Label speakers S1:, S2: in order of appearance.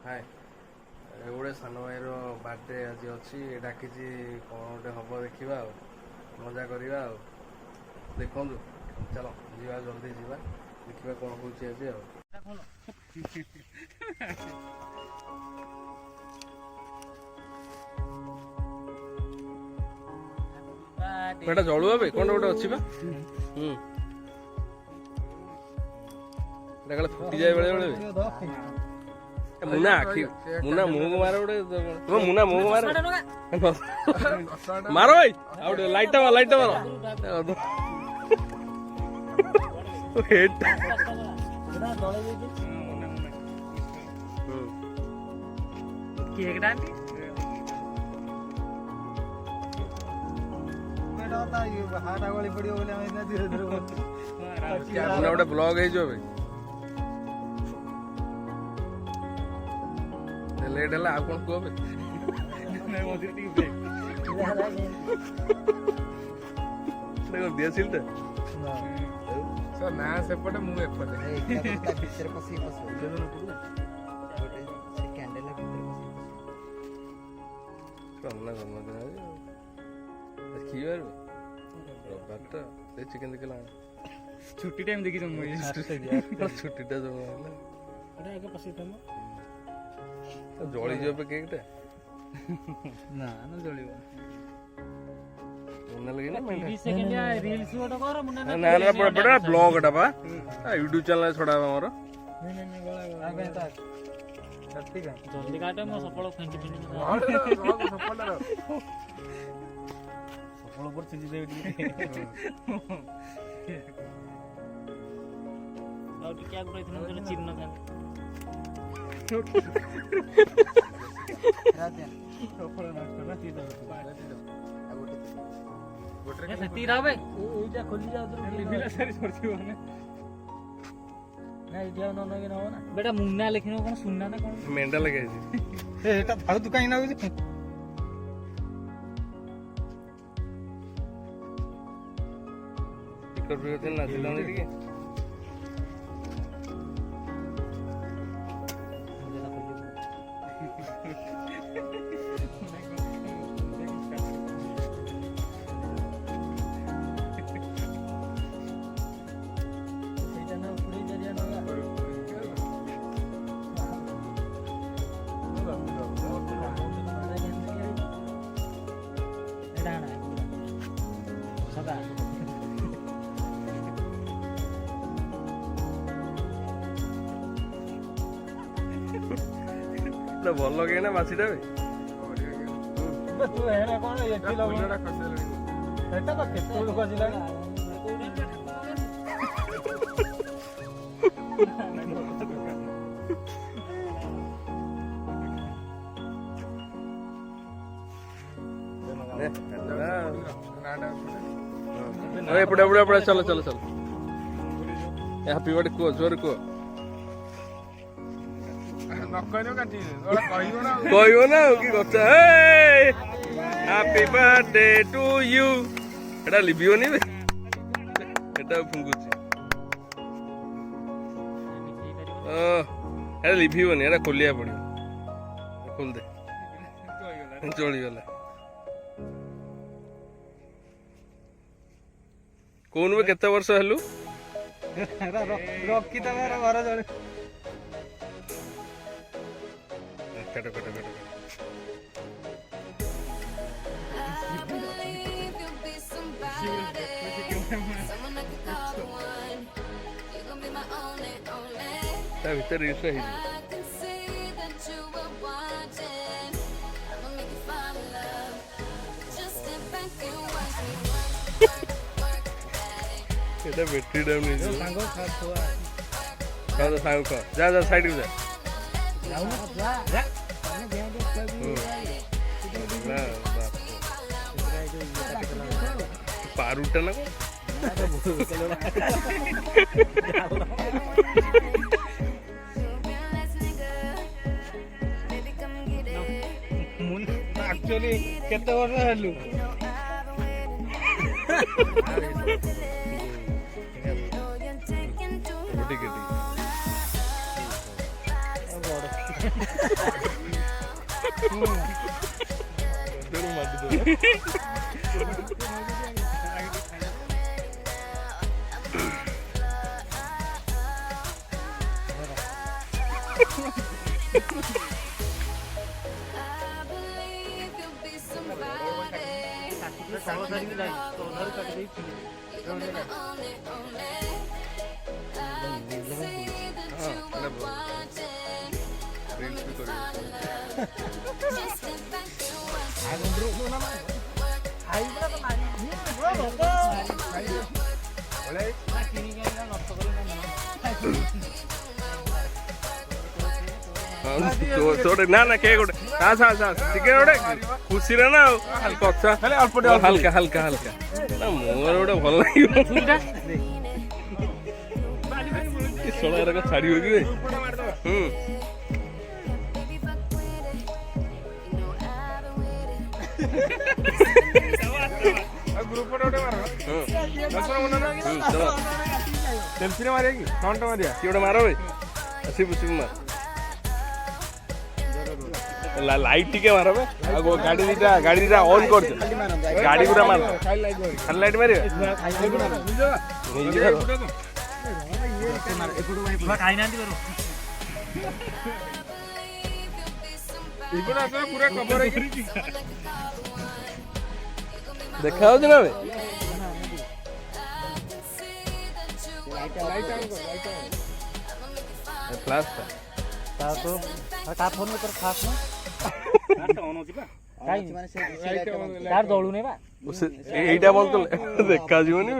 S1: हाय गोटे सान भाई बर्थडे आज अच्छी डाकी कौन गोटे हम देखा मजा करवा देखु चलो जीवा जल्दी जीवा देखा कौन हो बेटा जलु ए कौन गोटे अच्छी फुटी जाए बेले बेले मुना आखि मुना मुह को मारो गोटे मुना मुह को मारो मारो भाई आउट लाइट मारो हेड केक डांटी बेटा ये हाटा गोली पड़ियो बोले हम इतना धीरे धीरे क्या मुना गोटे ब्लॉग है जो भाई लेट है आप कौन कहो देखो दिया सिलते सर ना सेपटे मु एपटे एकटा भीतर पसी से कैंडल भीतर पसी कमला कमला देखियो रबारटा से चिकन दिखला छुट्टी टाइम देखि जो छुट्टी टा जो एटा आगे पसी तम जली जो केक टे ना ना जलिबो मुन्ना लगी ना 30 सेकंड या रील्स ओटा कर मुन्ना ना ना बड़ा ब्लॉग टा बा यूट्यूब चैनल छोड़ा हमर नहीं गला आगे ता सत्ती का जल्दी काटे मो सफल फेंकी फेंकी सफल पर चिंजी दे और क्या कर इतना तो चिन्ह का राजा सफल नष्ट ना सीधा गोटे से तीरा बे एटा खोली जाओ तो लिबिला सारी छोड़ती हो ने नहीं दिया न के ना बेटा मुन्ना लिखिनो कोन सुनना ना कोन मेंढा लगे छी एटा थाउ तू काई ना होई टिकट पे चलना दिला नहीं के भल लगे ना बासीटा तू हेना कोन एठी लगोडा खसले एटा बा केतो लोक जिला अरे पड़े चलो चलो चलो हैप्पी बर्थडे को जोर को कहयो ना कि गचा हैप्पी बर्थडे टू यू एटा लिबियोनी बे एटा फुंगुची एटा लिबियोनी एटा खोलिया पड़ियो खोल दे चली गला कोन में केते वर्ष हेलु रॉकी तमेरा घर जले कट कट कट ता भीतर ईर्षा ही एटा बैटरी डाउन नहीं जो सांगो खा तो सांगो खा जा जा साइड में जा जाऊ ना जा पारूटा ना एक्चुअली केते वर्ष हेलु ठीक है ନା ନା କେ ଗୋଟେ ଟିକେ ଗୋଟେ ଖୁସିରେ ନା ଆଉ କଥା ହାଲକା ହାଲକା ହାଲକା ନା ମୋର ଗୋଟେ ଭଲ ଲାଗିବ ଛାଡିବ କି ଲାଇଟ୍ ଟିକେ ମାର ଗାଡି ଦିଟା ଅନ୍ କରୁଛ ଗାଡି ପୁରା ମାର ଖାଲି ଲାଇଟ୍ ମାରିବେ ଦେଖା ହଉଛି ନା এইটা বলতো দেখা ଯିବନି